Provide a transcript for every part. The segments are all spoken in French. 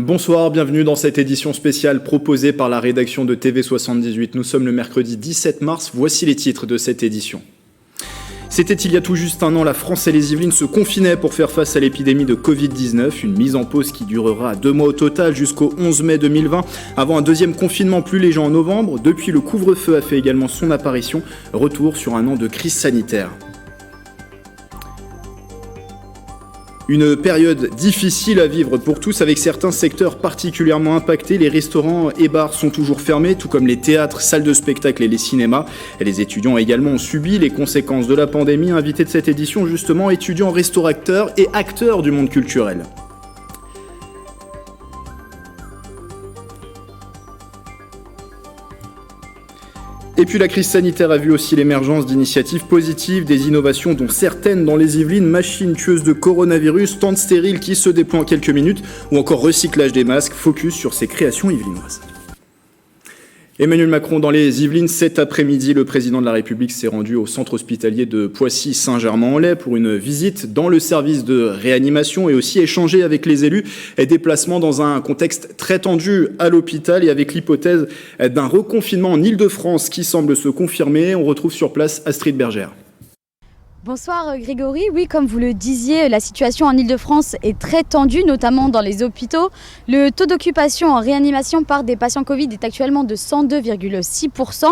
Bonsoir, bienvenue dans cette édition spéciale proposée par la rédaction de TV78. Nous sommes le mercredi 17 mars, voici les titres de cette édition. C'était il y a tout juste un an, la France et les Yvelines se confinaient pour faire face à l'épidémie de Covid-19, une mise en pause qui durera 2 mois au total jusqu'au 11 mai 2020, avant un deuxième confinement plus léger en novembre. Depuis, le couvre-feu a fait également son apparition, retour sur un an de crise sanitaire. Une période difficile à vivre pour tous, avec certains secteurs particulièrement impactés. Les restaurants et bars sont toujours fermés, tout comme les théâtres, salles de spectacle et les cinémas. Et les étudiants également ont subi les conséquences de la pandémie. Invités de cette édition, justement, étudiants, restaurateurs et acteurs du monde culturel. Et puis la crise sanitaire a vu aussi l'émergence d'initiatives positives, des innovations dont certaines dans les Yvelines, machines tueuses de coronavirus, tentes stériles qui se déploient en quelques minutes, ou encore recyclage des masques, focus sur ces créations yvelinoises. Emmanuel Macron dans les Yvelines, cet après-midi, le président de la République s'est rendu au centre hospitalier de Poissy-Saint-Germain-en-Laye pour une visite dans le service de réanimation et aussi échanger avec les élus et déplacement dans un contexte très tendu à l'hôpital et avec l'hypothèse d'un reconfinement en Île-de-France qui semble se confirmer. On retrouve sur place Astrid Bergère. Bonsoir Grégory, oui comme vous le disiez, la situation en Île-de-France est très tendue, notamment dans les hôpitaux. Le taux d'occupation en réanimation par des patients Covid est actuellement de 102,6%.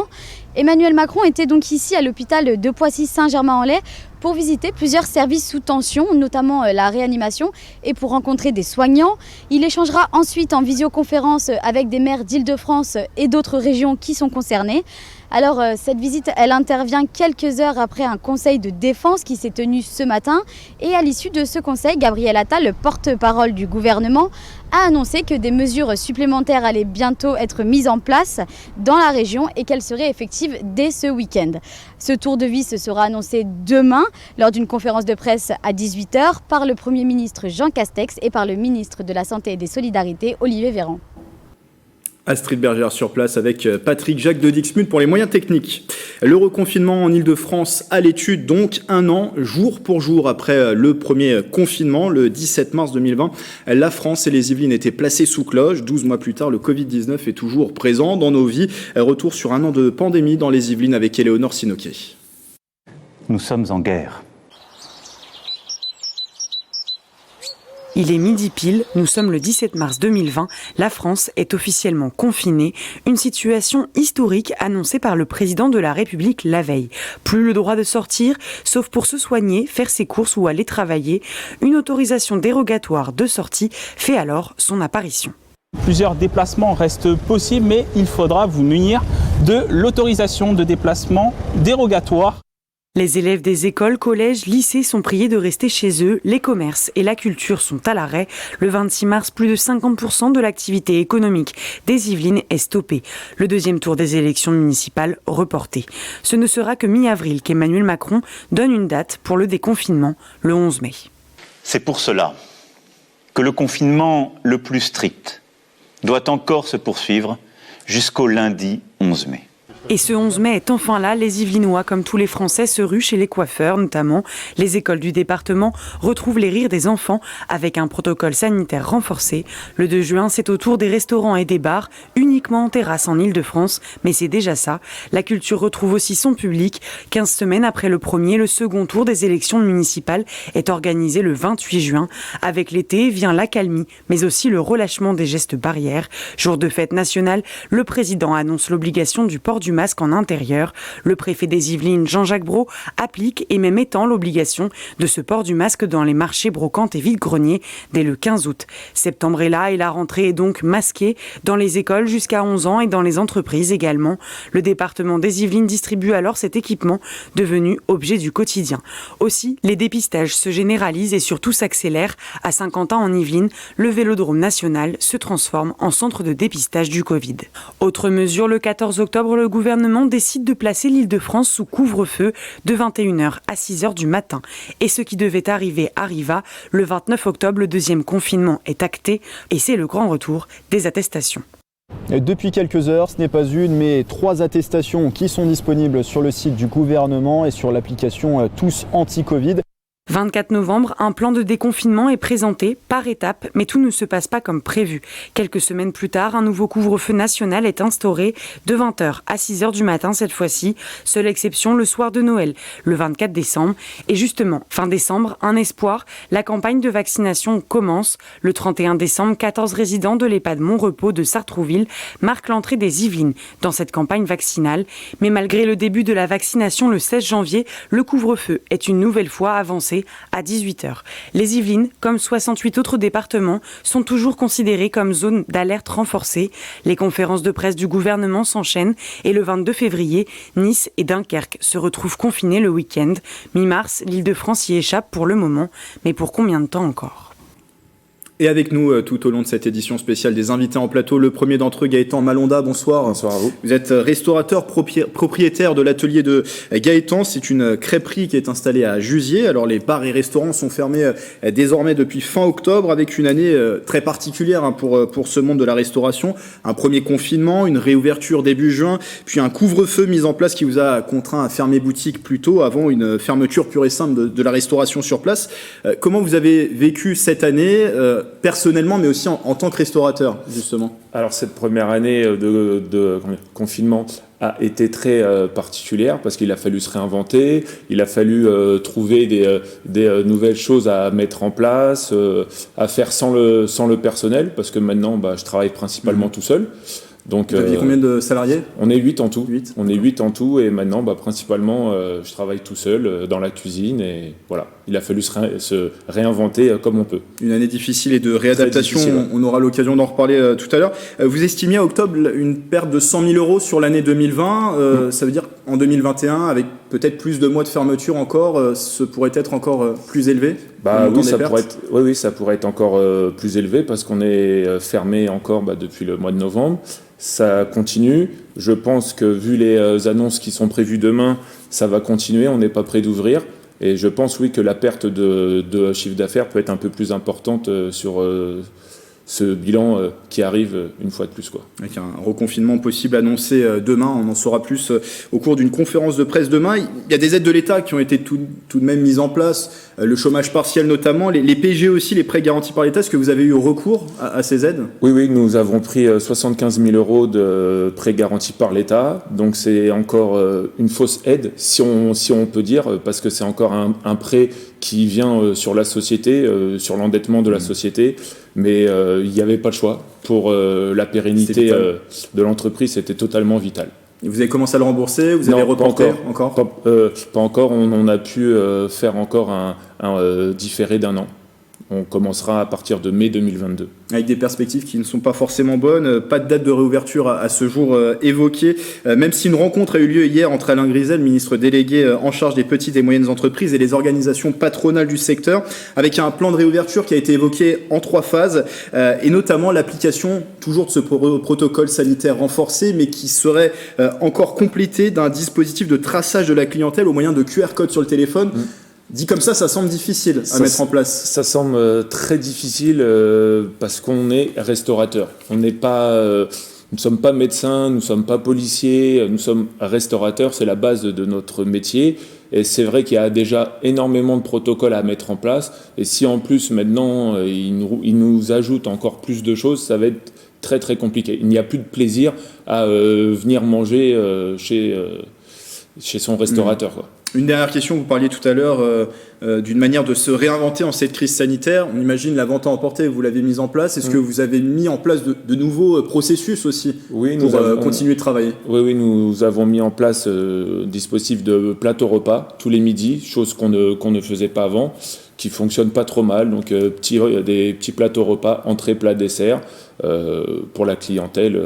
Emmanuel Macron était donc ici à l'hôpital de Poissy-Saint-Germain-en-Laye pour visiter plusieurs services sous tension, notamment la réanimation, et pour rencontrer des soignants. Il échangera ensuite en visioconférence avec des maires d'Île-de-France et d'autres régions qui sont concernées. Alors cette visite, elle intervient quelques heures après un conseil de défense qui s'est tenu ce matin. Et à l'issue de ce conseil, Gabriel Attal, le porte-parole du gouvernement, a annoncé que des mesures supplémentaires allaient bientôt être mises en place dans la région et qu'elles seraient effectives dès ce week-end. Ce tour de vis sera annoncé demain lors d'une conférence de presse à 18h par le Premier ministre Jean Castex et par le ministre de la Santé et des Solidarités Olivier Véran. Astrid Bergère sur place avec Patrick Jacques de Dixmude pour les moyens techniques. Le reconfinement en Île-de-France à l'étude, donc un an, jour pour jour après le premier confinement, le 17 mars 2020. La France et les Yvelines étaient placées sous cloche. 12 mois plus tard, le Covid-19 est toujours présent dans nos vies. Retour sur un an de pandémie dans les Yvelines avec Éléonore Sinoquet. Nous sommes en guerre. Il est midi pile, nous sommes le 17 mars 2020, la France est officiellement confinée, une situation historique annoncée par le président de la République la veille. Plus le droit de sortir, sauf pour se soigner, faire ses courses ou aller travailler, une autorisation dérogatoire de sortie fait alors son apparition. Plusieurs déplacements restent possibles, mais il faudra vous munir de l'autorisation de déplacement dérogatoire. Les élèves des écoles, collèges, lycées sont priés de rester chez eux. Les commerces et la culture sont à l'arrêt. Le 26 mars, plus de 50% de l'activité économique des Yvelines est stoppée. Le deuxième tour des élections municipales reporté. Ce ne sera que mi-avril qu'Emmanuel Macron donne une date pour le déconfinement, le 11 mai. C'est pour cela que le confinement le plus strict doit encore se poursuivre jusqu'au lundi 11 mai. Et ce 11 mai est enfin là, les Yvelinois, comme tous les Français, se ruent chez les coiffeurs notamment. Les écoles du département retrouvent les rires des enfants avec un protocole sanitaire renforcé. Le 2 juin, c'est au tour des restaurants et des bars, uniquement en terrasse en Île-de-France, mais c'est déjà ça. La culture retrouve aussi son public. 15 semaines après le premier, le second tour des élections municipales est organisé le 28 juin. Avec l'été vient l'accalmie, mais aussi le relâchement des gestes barrières. Jour de fête nationale, le président annonce l'obligation du port du masque en intérieur. Le préfet des Yvelines, Jean-Jacques Brault, applique et même étend l'obligation de ce port du masque dans les marchés, brocantes et vide-greniers dès le 15 août. Septembre est là et la rentrée est donc masquée dans les écoles jusqu'à 11 ans et dans les entreprises également. Le département des Yvelines distribue alors cet équipement devenu objet du quotidien. Aussi, les dépistages se généralisent et surtout s'accélèrent. À Saint-Quentin en Yvelines, le Vélodrome national se transforme en centre de dépistage du Covid. Autre mesure, le 14 octobre, le gouvernement décide de placer l'Île-de-France sous couvre-feu de 21h à 6h du matin. Et ce qui devait arriver arriva. Le 29 octobre, le deuxième confinement est acté et c'est le grand retour des attestations. Depuis quelques heures, ce n'est pas une mais 3 attestations qui sont disponibles sur le site du gouvernement et sur l'application Tous Anti-Covid. 24 novembre, un plan de déconfinement est présenté par étapes, mais tout ne se passe pas comme prévu. Quelques semaines plus tard, un nouveau couvre-feu national est instauré de 20h à 6h du matin cette fois-ci. Seule exception, le soir de Noël, le 24 décembre. Et justement, fin décembre, un espoir, la campagne de vaccination commence. Le 31 décembre, 14 résidents de l'EHPAD Montrepos de Sartrouville marquent l'entrée des Yvelines dans cette campagne vaccinale. Mais malgré le début de la vaccination le 16 janvier, le couvre-feu est une nouvelle fois avancé à 18h. Les Yvelines, comme 68 autres départements, sont toujours considérées comme zone d'alerte renforcée. Les conférences de presse du gouvernement s'enchaînent et le 22 février, Nice et Dunkerque se retrouvent confinés le week-end. Mi-mars, l'Île-de-France y échappe pour le moment, mais pour combien de temps encore ? Et avec nous tout au long de cette édition spéciale des invités en plateau, le premier d'entre eux, Gaëtan Malonda, bonsoir. Bonsoir à vous. Vous êtes restaurateur propriétaire de l'atelier de Gaëtan. C'est une crêperie qui est installée à Jusier. Alors les bars et restaurants sont fermés désormais depuis fin octobre, avec une année très particulière pour ce monde de la restauration. Un premier confinement, une réouverture début juin, puis un couvre-feu mis en place qui vous a contraint à fermer boutique plus tôt, avant une fermeture pure et simple de la restauration sur place. Comment vous avez vécu cette année personnellement, mais aussi en tant que restaurateur, justement? Alors cette première année de confinement a été très particulière parce qu'il a fallu se réinventer, il a fallu trouver des nouvelles choses à mettre en place, à faire sans le personnel, parce que maintenant je travaille principalement tout seul. Donc, vous aviez combien de salariés ? On est 8 en tout. 8. On est 8 en tout et maintenant principalement je travaille tout seul dans la cuisine et voilà. Il a fallu se réinventer comme on peut. Une année difficile et de réadaptation, difficile, ouais. On aura l'occasion d'en reparler tout à l'heure. Vous estimiez à octobre une perte de 100 000 euros sur l'année 2020. Ça veut dire qu'en 2021, avec peut-être plus de mois de fermeture encore, ce pourrait être encore plus élevé ? Oui, ça pourrait être encore plus élevé parce qu'on est fermé encore depuis le mois de novembre. Ça continue. Je pense que vu les annonces qui sont prévues demain, ça va continuer. On n'est pas prêt d'ouvrir. Et je pense, oui, que la perte de chiffre d'affaires peut être un peu plus importante sur ce bilan qui arrive une fois de plus, quoi. Avec un reconfinement possible annoncé demain, on en saura plus au cours d'une conférence de presse demain. Il y a des aides de l'État qui ont été tout de même mises en place, le chômage partiel notamment, les PGE aussi, les prêts garantis par l'État. Est-ce que vous avez eu recours à ces aides ? Oui, nous avons pris 75 000 euros de prêts garantis par l'État. Donc c'est encore une fausse aide, si on peut dire, parce que c'est encore un prêt qui vient sur la société, sur l'endettement de la société. Mais il n'y avait pas le choix. Pour la pérennité de l'entreprise, c'était totalement vital. Et vous avez commencé à le rembourser ? Vous avez reporté encore ? Pas encore. On a pu faire encore un différé d'1 an. On commencera à partir de mai 2022. Avec des perspectives qui ne sont pas forcément bonnes, pas de date de réouverture à ce jour évoquée, même si une rencontre a eu lieu hier entre Alain Griset, le ministre délégué en charge des petites et moyennes entreprises, et les organisations patronales du secteur, avec un plan de réouverture qui a été évoqué en 3 phases, et notamment l'application toujours de ce protocole sanitaire renforcé, mais qui serait encore complété d'un dispositif de traçage de la clientèle au moyen de QR code sur le téléphone. Dit comme ça semble difficile à mettre en place. Ça semble très difficile parce qu'on est restaurateur. Nous ne sommes pas médecins, nous ne sommes pas policiers, nous sommes restaurateurs, c'est la base de notre métier. Et c'est vrai qu'il y a déjà énormément de protocoles à mettre en place. Et si en plus maintenant ils nous ajoutent encore plus de choses, ça va être très très compliqué. Il n'y a plus de plaisir à venir manger chez son restaurateur, quoi. Une dernière question, vous parliez tout à l'heure d'une manière de se réinventer en cette crise sanitaire. On imagine la vente à emporter, vous l'avez mise en place. Est-ce que vous avez mis en place de nouveaux processus aussi pour continuer de travailler ? Oui, nous avons mis en place un dispositif de plateau repas tous les midis, chose qu'on ne faisait pas avant, qui fonctionne pas trop mal. Donc des petits plateaux repas, entrée, plat, dessert, pour la clientèle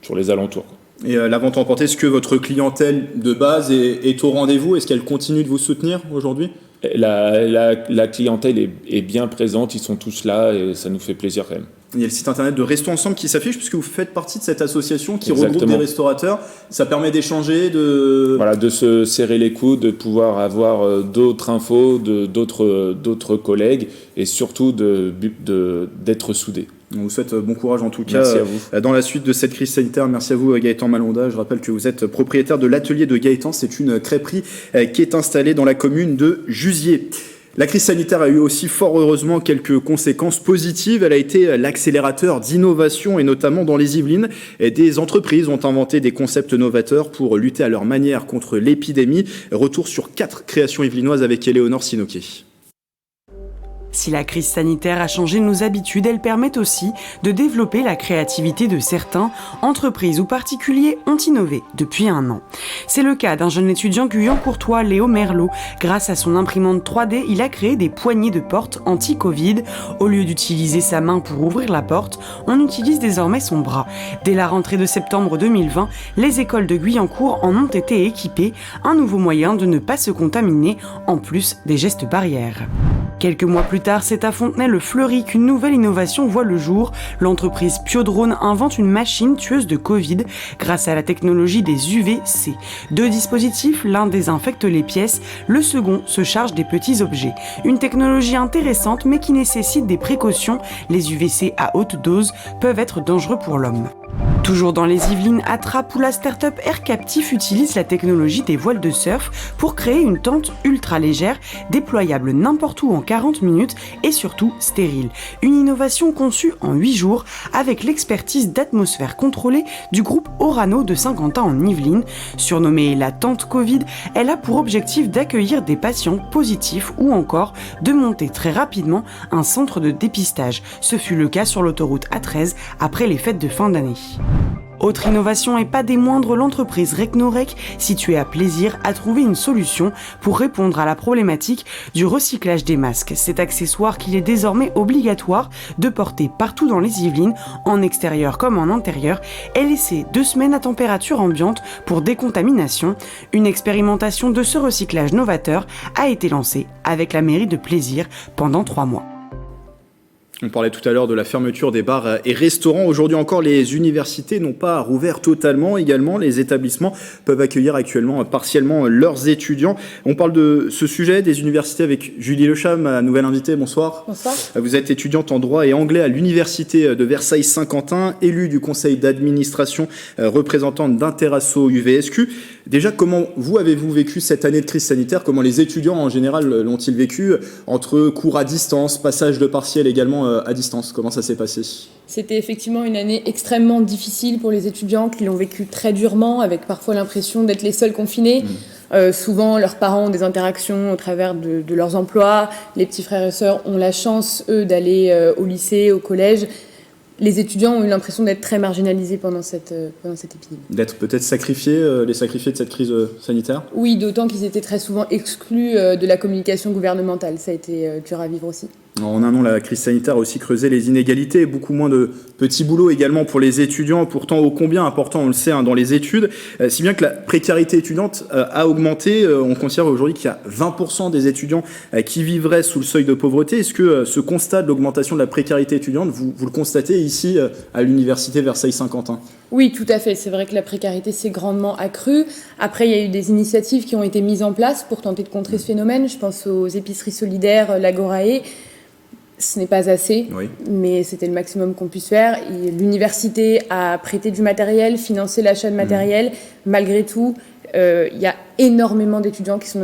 sur les alentours, quoi. Et la vente à emporter, est-ce que votre clientèle de base est au rendez-vous ? Est-ce qu'elle continue de vous soutenir aujourd'hui ? La clientèle est bien présente, ils sont tous là et ça nous fait plaisir quand même. Il y a le site internet de Restons Ensemble qui s'affiche puisque vous faites partie de cette association qui regroupe des restaurateurs. Ça permet d'échanger, de se serrer les coudes, de pouvoir avoir d'autres infos, d'autres collègues et surtout d'être soudés. On vous souhaite bon courage en tout cas. Merci à vous. Dans la suite de cette crise sanitaire. Merci à vous Gaëtan Malonda. Je rappelle que vous êtes propriétaire de l'atelier de Gaëtan. C'est une crêperie qui est installée dans la commune de Jusier. La crise sanitaire a eu aussi fort heureusement quelques conséquences positives. Elle a été l'accélérateur d'innovation et notamment dans les Yvelines. Des entreprises ont inventé des concepts novateurs pour lutter à leur manière contre l'épidémie. Retour sur 4 créations yvelinoises avec Éléonore Sinoquet. Si la crise sanitaire a changé nos habitudes, elle permet aussi de développer la créativité de certains. Entreprises ou particuliers ont innové depuis 1 an. C'est le cas d'un jeune étudiant guyancourtois, Léo Merlot. Grâce à son imprimante 3D, il a créé des poignées de porte anti-Covid. Au lieu d'utiliser sa main pour ouvrir la porte, on utilise désormais son bras. Dès la rentrée de septembre 2020, les écoles de Guyancourt en ont été équipées. Un nouveau moyen de ne pas se contaminer, en plus des gestes barrières. Quelques mois plus tard, c'est à Fontenay-le-Fleury qu'une nouvelle innovation voit le jour. L'entreprise Piodrone invente une machine tueuse de Covid grâce à la technologie des UVC. 2 dispositifs, l'un désinfecte les pièces, le second se charge des petits objets. Une technologie intéressante mais qui nécessite des précautions. Les UVC à haute dose peuvent être dangereux pour l'homme. Toujours dans les Yvelines, à Trappes, où la start-up Air Captif utilise la technologie des voiles de surf pour créer une tente ultra légère, déployable n'importe où en 40 minutes et surtout stérile. Une innovation conçue en 8 jours avec l'expertise d'atmosphère contrôlée du groupe Orano de Saint-Quentin en Yvelines. Surnommée la tente Covid, elle a pour objectif d'accueillir des patients positifs ou encore de monter très rapidement un centre de dépistage. Ce fut le cas sur l'autoroute A13 après les fêtes de fin d'année. Autre innovation et pas des moindres, l'entreprise Recnorec, située à Plaisir, a trouvé une solution pour répondre à la problématique du recyclage des masques. Cet accessoire qu'il est désormais obligatoire de porter partout dans les Yvelines, en extérieur comme en intérieur, est laissé 2 semaines à température ambiante pour décontamination. Une expérimentation de ce recyclage novateur a été lancée avec la mairie de Plaisir pendant 3 mois. On parlait tout à l'heure de la fermeture des bars et restaurants. Aujourd'hui encore, les universités n'ont pas rouvert totalement. Également, les établissements peuvent accueillir actuellement partiellement leurs étudiants. On parle de ce sujet des universités avec Julie Lecham, ma nouvelle invitée. Bonsoir. Bonsoir. Vous êtes étudiante en droit et anglais à l'université de Versailles-Saint-Quentin, élue du conseil d'administration, représentante d'Interasso UVSQ. Déjà, comment avez-vous vécu cette année de crise sanitaire? Comment les étudiants en général l'ont-ils vécu entre cours à distance, passage de partiel également à distance? Comment ça s'est passé? C'était effectivement une année extrêmement difficile pour les étudiants qui l'ont vécu très durement, avec parfois l'impression d'être les seuls confinés. Souvent, leurs parents ont des interactions au travers de leurs emplois. Les petits frères et sœurs ont la chance, eux, d'aller au lycée, au collège. Les étudiants ont eu l'impression d'être très marginalisés pendant cette épidémie. D'être peut-être sacrifiés, les sacrifiés de cette crise sanitaire? Oui, d'autant qu'ils étaient très souvent exclus de la communication gouvernementale. Ça a été dur à vivre aussi. En 1 an, la crise sanitaire a aussi creusé les inégalités, beaucoup moins de petits boulots également pour les étudiants, pourtant ô combien important, on le sait, dans les études, si bien que la précarité étudiante a augmenté. On considère aujourd'hui qu'il y a 20% des étudiants qui vivraient sous le seuil de pauvreté. Est-ce que ce constat de l'augmentation de la précarité étudiante, vous le constatez ici à l'université Versailles-Saint-Quentin? Oui, tout à fait. C'est vrai que la précarité s'est grandement accrue. Après, il y a eu des initiatives qui ont été mises en place pour tenter de contrer ce phénomène. Je pense aux épiceries solidaires, l'Agorae. Ce n'est pas assez, oui, mais c'était le maximum qu'on puisse faire. Et l'université a prêté du matériel, financé l'achat de matériel. Malgré tout, il y a énormément d'étudiants qui sont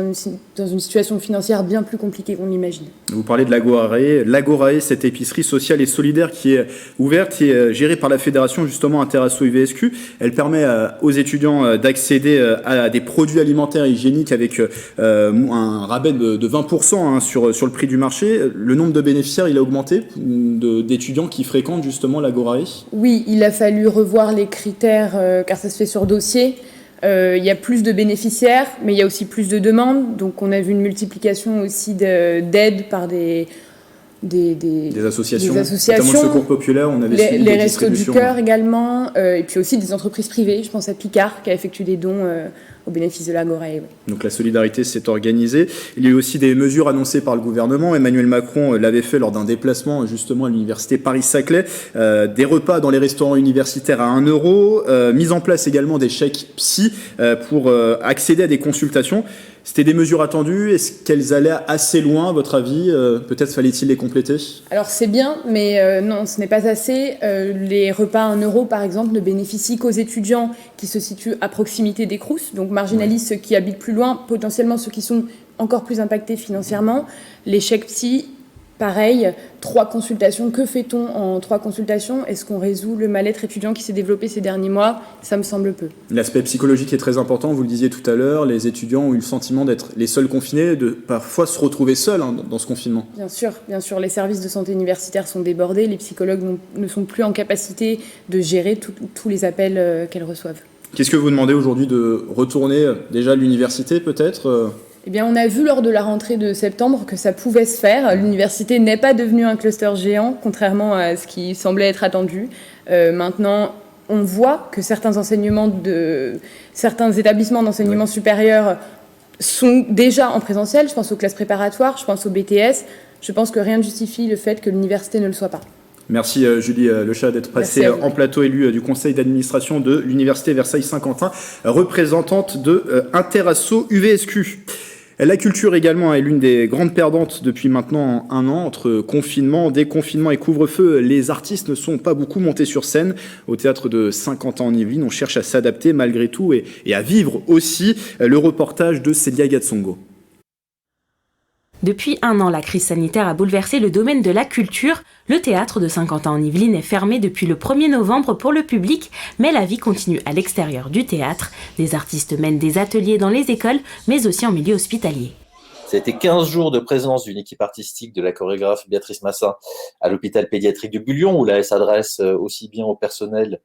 dans une situation financière bien plus compliquée qu'on l'imagine. Vous parlez de l'Agorae. L'Agorae, cette épicerie sociale et solidaire qui est ouverte et gérée par la fédération justement Interasso UVSQ. Elle permet aux étudiants d'accéder à des produits alimentaires et hygiéniques avec un rabais de 20% sur le prix du marché. Le nombre de bénéficiaires, il a augmenté d'étudiants qui fréquentent justement l'Agorae? Oui, il a fallu revoir les critères car ça se fait sur dossier. Il y a plus de bénéficiaires, mais il y a aussi plus de demandes. Donc on a vu une multiplication aussi d'aides par des associations. Notamment le Secours Populaire, on avait les Restos du Cœur également, et puis aussi des entreprises privées. Je pense à Picard qui a effectué des dons au bénéfice de l'Agorae. Oui. Donc la solidarité s'est organisée. Il y a eu aussi des mesures annoncées par le gouvernement. Emmanuel Macron l'avait fait lors d'un déplacement justement à l'université Paris-Saclay. Des repas dans les restaurants universitaires à 1 €. Mise en place également des chèques psy pour accéder à des consultations. C'était des mesures attendues. Est-ce qu'elles allaient assez loin, à votre avis ? Peut-être fallait-il les compléter ? Alors c'est bien, mais non, ce n'est pas assez. Les repas à 1 euro, par exemple, ne bénéficient qu'aux étudiants qui se situent à proximité des Crous, donc marginalisent ceux qui habitent plus loin, potentiellement ceux qui sont encore plus impactés financièrement. Les chèques psy, pareil, 3 consultations. Que fait-on en 3 consultations ? Est-ce qu'on résout le mal-être étudiant qui s'est développé ces derniers mois ? Ça me semble peu. L'aspect psychologique est très important, vous le disiez tout à l'heure. Les étudiants ont eu le sentiment d'être les seuls confinés, de parfois se retrouver seuls dans ce confinement. Bien sûr. Les services de santé universitaire sont débordés. Les psychologues ne sont plus en capacité de gérer tous les appels qu'elles reçoivent. Qu'est-ce que vous demandez aujourd'hui de retourner déjà à l'université peut-être ? Eh bien, on a vu lors de la rentrée de septembre que ça pouvait se faire. L'université n'est pas devenue un cluster géant, contrairement à ce qui semblait être attendu. Maintenant, on voit que certains établissements d'enseignement supérieur sont déjà en présentiel. Je pense aux classes préparatoires, je pense au BTS. Je pense que rien ne justifie le fait que l'université ne le soit pas. Merci Julie Lechat d'être passée en plateau, élue du conseil d'administration de l'université Versailles-Saint-Quentin, représentante de Interasso UVSQ. La culture également est l'une des grandes perdantes depuis maintenant 1 an. Entre confinement, déconfinement et couvre-feu, les artistes ne sont pas beaucoup montés sur scène. Au théâtre de Saint-Quentin en Yvelines, on cherche à s'adapter malgré tout et à vivre aussi. Le reportage de Célia Gatsongo. Depuis 1 an, la crise sanitaire a bouleversé le domaine de la culture. Le théâtre de Saint-Quentin en Yvelines est fermé depuis le 1er novembre pour le public, mais la vie continue à l'extérieur du théâtre. Des artistes mènent des ateliers dans les écoles, mais aussi en milieu hospitalier. Ça a été 15 jours de présence d'une équipe artistique de la chorégraphe Béatrice Massin à l'hôpital pédiatrique de Bullion, où là, elle s'adresse aussi bien au personnel,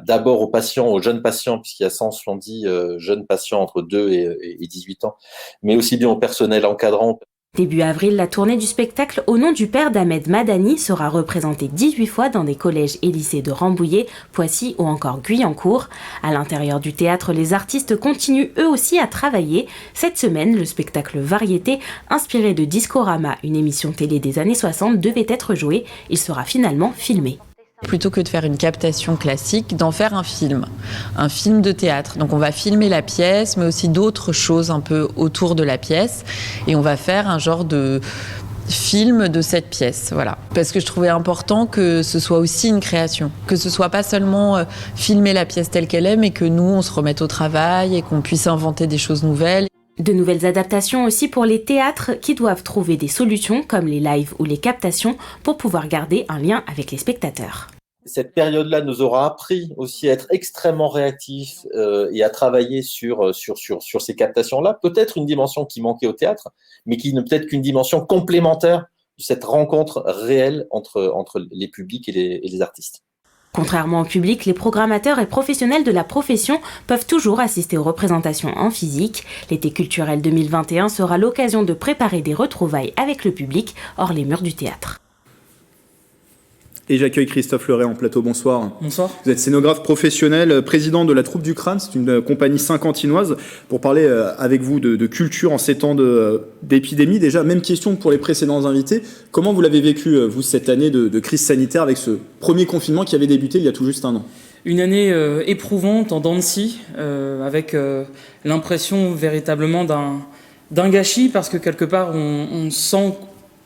d'abord aux patients, aux jeunes patients, puisqu'il y a 170 jeunes patients entre 2 et 18 ans, mais aussi bien au personnel encadrant. Début avril, la tournée du spectacle Au nom du père d'Ahmed Madani sera représentée 18 fois dans des collèges et lycées de Rambouillet, Poissy ou encore Guyancourt. À l'intérieur du théâtre, les artistes continuent eux aussi à travailler. Cette semaine, le spectacle Variété, inspiré de Discorama, une émission télé des années 60, devait être joué. Il sera finalement filmé. Plutôt que de faire une captation classique, d'en faire un film de théâtre. Donc on va filmer la pièce, mais aussi d'autres choses un peu autour de la pièce. Et on va faire un genre de film de cette pièce, voilà. Parce que je trouvais important que ce soit aussi une création. Que ce soit pas seulement filmer la pièce telle qu'elle est, mais que nous, on se remette au travail et qu'on puisse inventer des choses nouvelles. De nouvelles adaptations aussi pour les théâtres qui doivent trouver des solutions comme les lives ou les captations pour pouvoir garder un lien avec les spectateurs. Cette période-là nous aura appris aussi à être extrêmement réactifs et à travailler sur ces captations-là. Peut-être une dimension qui manquait au théâtre, mais qui n'est peut-être qu'une dimension complémentaire de cette rencontre réelle entre les publics et les artistes. Contrairement au public, les programmateurs et professionnels de la profession peuvent toujours assister aux représentations en physique. L'été culturel 2021 sera l'occasion de préparer des retrouvailles avec le public hors les murs du théâtre. Et j'accueille Christophe Leray en plateau, bonsoir. Bonsoir. Vous êtes scénographe professionnel, président de la Troupe du Crâne, c'est une compagnie saint-quentinoise, pour parler avec vous de culture en ces temps d'épidémie. Déjà, même question pour les précédents invités. Comment vous l'avez vécu, vous, cette année de crise sanitaire avec ce premier confinement qui avait débuté il y a tout juste 1 an ? Une année éprouvante, en dents de scie, avec l'impression véritablement d'un gâchis, parce que quelque part, on sent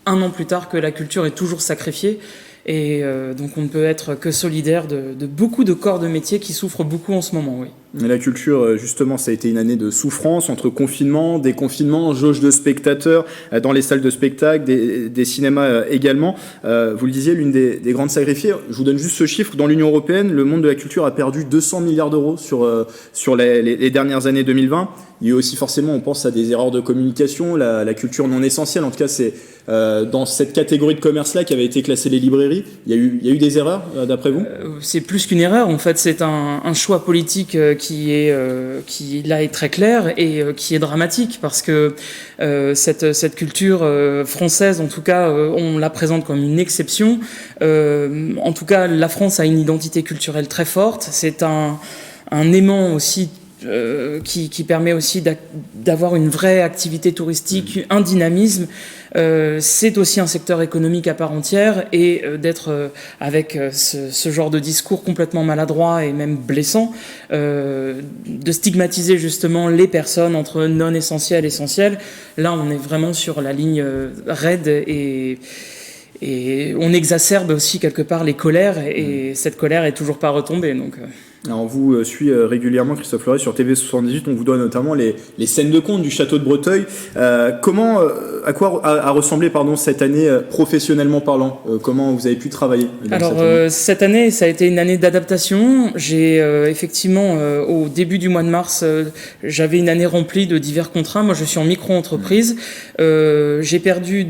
1 an plus tard que la culture est toujours sacrifiée. Et donc on ne peut être que solidaire de beaucoup de corps de métier qui souffrent beaucoup en ce moment, oui. Et la culture, justement, ça a été une année de souffrance entre confinement, déconfinement, jauge de spectateurs dans les salles de spectacle, des cinémas également. Vous le disiez, l'une des grandes sacrifiées, je vous donne juste ce chiffre, dans l'Union européenne, le monde de la culture a perdu 200 milliards d'euros sur les dernières années 2020. Il y a aussi forcément, on pense à des erreurs de communication, la culture non essentielle, en tout cas c'est dans cette catégorie de commerce-là qui avait été classée les librairies. Il y a eu des erreurs, d'après vous ? C'est plus qu'une erreur, en fait, c'est un choix politique qui là est très clair et qui est dramatique, parce que cette culture française, en tout cas, on la présente comme une exception. En tout cas, la France a une identité culturelle très forte. C'est un aimant aussi qui permet aussi d'avoir une vraie activité touristique, un dynamisme. c'est aussi un secteur économique à part entière et d'être avec ce genre de discours complètement maladroit et même blessant, de stigmatiser justement les personnes entre non essentielles et essentielles, là on est vraiment sur la ligne raide et on exacerbe aussi quelque part les colères et cette colère est toujours pas retombée. Donc, Alors, on vous suit régulièrement, Christophe Fleuret, sur TV78. On vous doit notamment les scènes de conte du château de Breteuil. À quoi a ressemblé cette année professionnellement parlant? Comment vous avez pu travailler cette année, ça a été une année d'adaptation. J'ai effectivement, au début du mois de mars, j'avais une année remplie de divers contrats. Moi, je suis en micro-entreprise. J'ai perdu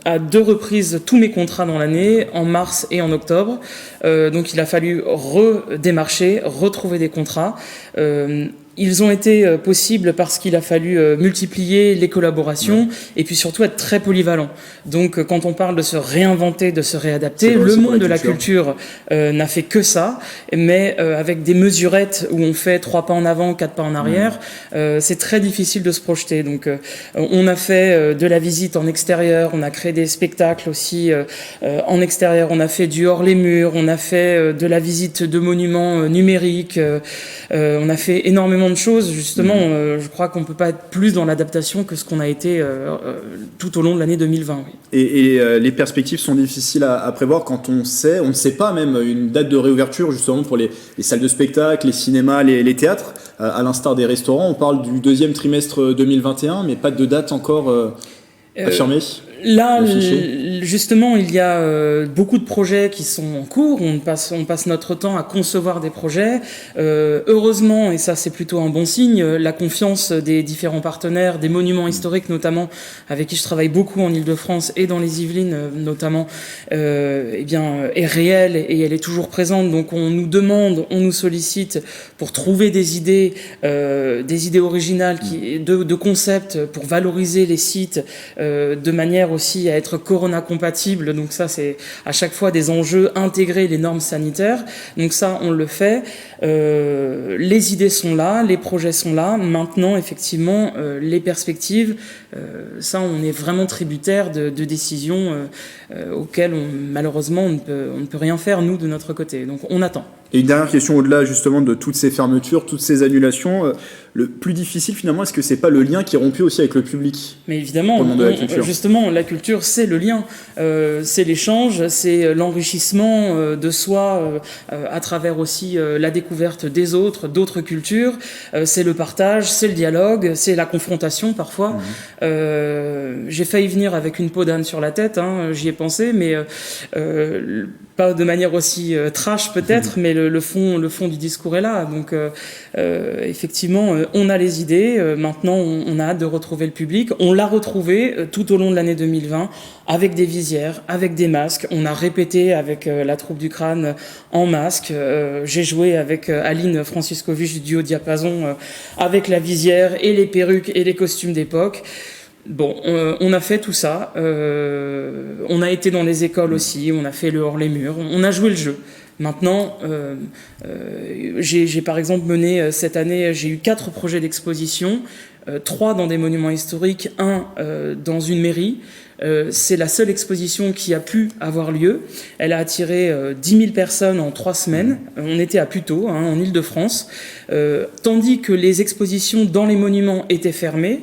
à 2 reprises tous mes contrats dans l'année, en mars et en octobre. Donc, il a fallu redémarcher, retrouver des contrats. Ils ont été possibles parce qu'il a fallu multiplier les collaborations et puis surtout être très polyvalent. Donc quand on parle de se réinventer, de se réadapter, le monde de la culture n'a fait que ça, mais avec des mesurettes où on fait 3 pas en avant, 4 pas en arrière, c'est très difficile de se projeter. Donc on a fait de la visite en extérieur, on a créé des spectacles aussi en extérieur, on a fait du hors les murs, on a fait de la visite de monuments numériques, on a fait énormément de choses, justement. Je crois qu'on ne peut pas être plus dans l'adaptation que ce qu'on a été tout au long de l'année 2020. Oui. Et les perspectives sont difficiles à prévoir quand on ne sait pas même une date de réouverture justement pour les salles de spectacle, les cinémas, les théâtres, à l'instar des restaurants. On parle du 2e trimestre 2021, mais pas de date encore affirmée. Là, justement, il y a beaucoup de projets qui sont en cours. On passe notre temps à concevoir des projets. Heureusement, et ça c'est plutôt un bon signe, la confiance des différents partenaires, des monuments historiques notamment, avec qui je travaille beaucoup en Ile-de-France et dans les Yvelines notamment, est réelle et elle est toujours présente. Donc on nous demande, on nous sollicite pour trouver des idées originales, de concepts pour valoriser les sites de manière aussi à être corona compatible. Donc ça, c'est à chaque fois des enjeux, intégrer les normes sanitaires. Donc ça, on le fait. Les idées sont là, les projets sont là. Maintenant, effectivement, les perspectives, ça, on est vraiment tributaire de décisions auxquelles, malheureusement, on ne peut rien faire, nous, de notre côté. Donc on attend. Et une dernière question au-delà justement de toutes ces fermetures, toutes ces annulations, le plus difficile finalement, est-ce que c'est pas le lien qui est rompu aussi avec le public? Mais évidemment, justement, la culture c'est le lien, c'est l'échange, c'est l'enrichissement de soi à travers aussi la découverte des autres, d'autres cultures, c'est le partage, c'est le dialogue, c'est la confrontation parfois. J'ai failli venir avec une peau d'âne sur la tête, j'y ai pensé, mais pas de manière aussi trash peut-être, mais le fond du discours est là. Donc effectivement, on a les idées. Maintenant, on a hâte de retrouver le public. On l'a retrouvé tout au long de l'année 2020 avec des visières, avec des masques. On a répété avec la troupe du Crâne en masque. J'ai joué avec Aline Franciscovich du duo Diapason avec la visière et les perruques et les costumes d'époque. Bon, on a fait tout ça. On a été dans les écoles aussi. On a fait le hors les murs. On a joué le jeu. Maintenant, j'ai par exemple mené cette année, j'ai eu 4 projets d'exposition, 3 dans des monuments historiques, 1 dans une mairie. C'est la seule exposition qui a pu avoir lieu. Elle a attiré 10 000 personnes en 3 semaines. On était à Puteaux, en Ile-de-France. Tandis que les expositions dans les monuments étaient fermées,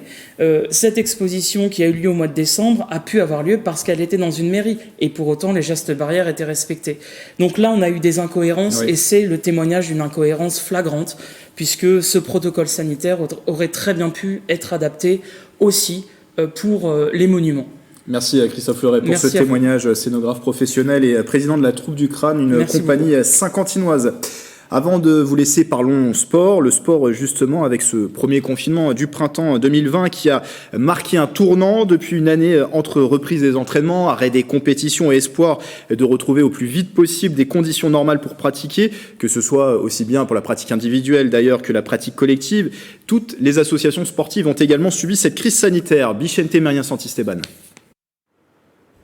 cette exposition qui a eu lieu au mois de décembre a pu avoir lieu parce qu'elle était dans une mairie. Et pour autant, les gestes barrières étaient respectés. Donc là, on a eu des incohérences et c'est le témoignage d'une incohérence flagrante puisque ce protocole sanitaire aurait très bien pu être adapté aussi pour les monuments. Merci à Christophe Fleuret pour ce témoignage, scénographe professionnel et président de la troupe du Crâne, une compagnie saint-quentinoise. Avant de vous laisser, parlons sport. Le sport, justement, avec ce premier confinement du printemps 2020 qui a marqué un tournant depuis une année entre reprise des entraînements, arrêt des compétitions et espoir de retrouver au plus vite possible des conditions normales pour pratiquer, que ce soit aussi bien pour la pratique individuelle d'ailleurs que la pratique collective. Toutes les associations sportives ont également subi cette crise sanitaire. Bichente Merien Santisteban.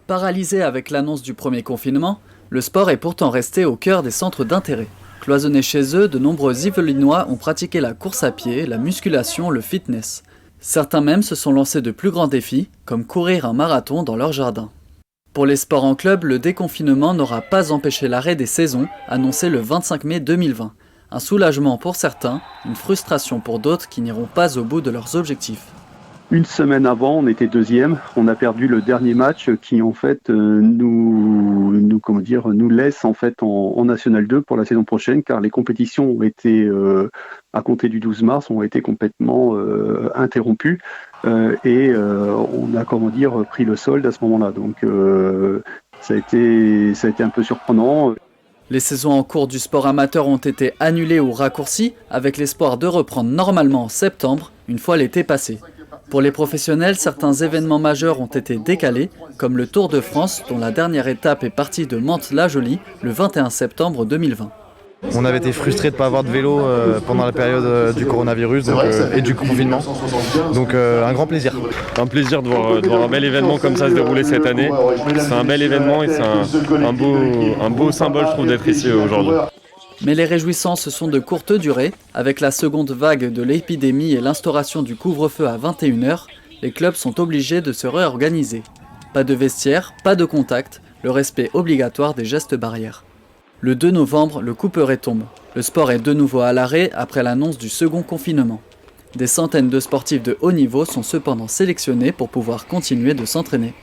Paralysé avec l'annonce du premier confinement, le sport est pourtant resté au cœur des centres d'intérêt. Cloisonnés chez eux, de nombreux Yvelinois ont pratiqué la course à pied, la musculation, le fitness. Certains même se sont lancés de plus grands défis, comme courir un marathon dans leur jardin. Pour les sports en club, le déconfinement n'aura pas empêché l'arrêt des saisons, annoncé le 25 mai 2020. Un soulagement pour certains, une frustration pour d'autres qui n'iront pas au bout de leurs objectifs. Une semaine avant, on était deuxième. On a perdu le dernier match qui en fait nous laisse en fait en National 2 pour la saison prochaine, car les compétitions ont été à compter du 12 mars ont été complètement interrompues et on a pris le solde à ce moment-là. Donc ça a été un peu surprenant. Les saisons en cours du sport amateur ont été annulées ou raccourcies avec l'espoir de reprendre normalement en septembre, une fois l'été passé. Pour les professionnels, certains événements majeurs ont été décalés, comme le Tour de France, dont la dernière étape est partie de Mantes-la-Jolie le 21 septembre 2020. On avait été frustrés de ne pas avoir de vélo pendant la période du coronavirus et du confinement. Donc un grand plaisir. Un plaisir de voir un bel événement comme ça se dérouler cette année. C'est un bel événement et c'est un beau symbole, je trouve, d'être ici aujourd'hui. Mais les réjouissances sont de courte durée. Avec la seconde vague de l'épidémie et l'instauration du couvre-feu à 21h, les clubs sont obligés de se réorganiser. Pas de vestiaire, pas de contact, le respect obligatoire des gestes barrières. Le 2 novembre, le couperet tombe. Le sport est de nouveau à l'arrêt après l'annonce du second confinement. Des centaines de sportifs de haut niveau sont cependant sélectionnés pour pouvoir continuer de s'entraîner.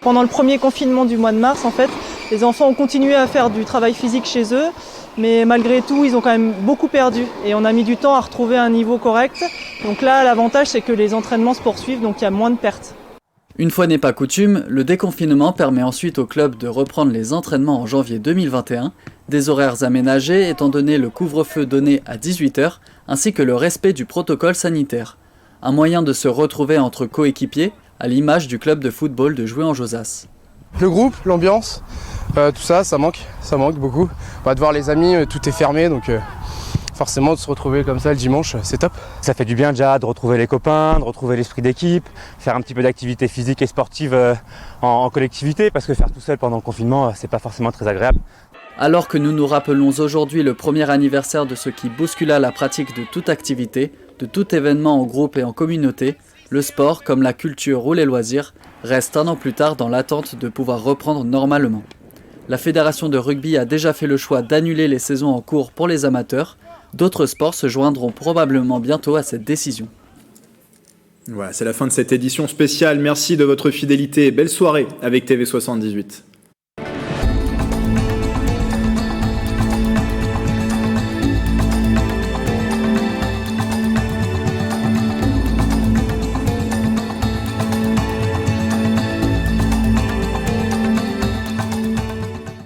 Pendant le premier confinement du mois de mars, en fait, les enfants ont continué à faire du travail physique chez eux, mais malgré tout, ils ont quand même beaucoup perdu et on a mis du temps à retrouver un niveau correct. Donc là, l'avantage, c'est que les entraînements se poursuivent, donc il y a moins de pertes. Une fois n'est pas coutume, le déconfinement permet ensuite au club de reprendre les entraînements en janvier 2021, des horaires aménagés étant donné le couvre-feu donné à 18h, ainsi que le respect du protocole sanitaire. Un moyen de se retrouver entre coéquipiers, à l'image du club de football de Joué-en-Josas. Le groupe, l'ambiance, tout ça, ça manque beaucoup. De voir les amis, tout est fermé, donc forcément de se retrouver comme ça le dimanche, c'est top. Ça fait du bien déjà de retrouver les copains, de retrouver l'esprit d'équipe, faire un petit peu d'activité physique et sportive en collectivité, parce que faire tout seul pendant le confinement, c'est pas forcément très agréable. Alors que nous nous rappelons aujourd'hui le premier anniversaire de ce qui bouscula la pratique de toute activité, de tout événement en groupe et en communauté, le sport, comme la culture ou les loisirs, reste un an plus tard dans l'attente de pouvoir reprendre normalement. La fédération de rugby a déjà fait le choix d'annuler les saisons en cours pour les amateurs. D'autres sports se joindront probablement bientôt à cette décision. Voilà, c'est la fin de cette édition spéciale. Merci de votre fidélité. Belle soirée avec TV78.